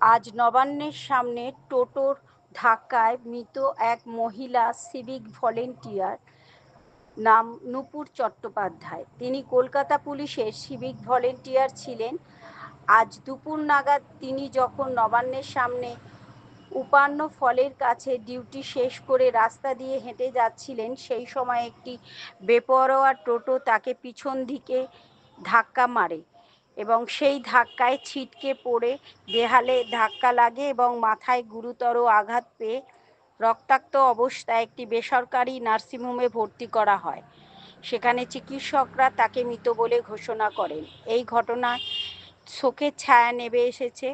আজ নবান্নের সামনে টোটোর ধাক্কায় মৃত এক মহিলা সিভিক ভলেন্টিয়ার, নাম নূপুর চট্টোপাধ্যায়। তিনি কলকাতা পুলিশের সিভিক ভলেন্টিয়ার ছিলেন। আজ দুপুর নাগাদ তিনি যখন নবান্নের সামনে উপান্ন ফলের কাছে ডিউটি শেষ করে রাস্তা দিয়ে হেঁটে যাচ্ছিলেন, সেই সময় একটি বেপরোয়া টোটো তাকে পিছন দিকে ধাক্কা মারে এবং সেই ধাক্কায় ছিটকে পড়ে দেয়ালে ধাক্কা লাগে এবং মাথায় গুরুতর আঘাত পেয়ে রক্তাক্ত অবস্থায় একটি বেসরকারি নার্সিংহোমে ভর্তি করা হয়। সেখানে চিকিৎসকরা তাকে মৃত বলে ঘোষণা করেন। এই ঘটনায় শোকের ছায়া নেমে এসেছে।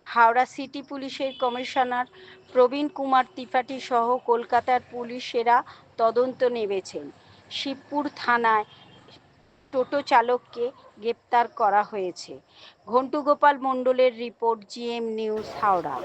হাওড়া সিটি পুলিশের কমিশনার প্রবীণ কুমার ত্রিপাঠী সহ কলকাতার পুলিশেরা তদন্ত নেমেছেন। শিবপুর থানায় টোটো চালককে গ্রেপ্তার করা হয়েছে। ঘন্টু গোপাল মণ্ডলের রিপোর্ট, জিএম নিউজ, হাওড়া।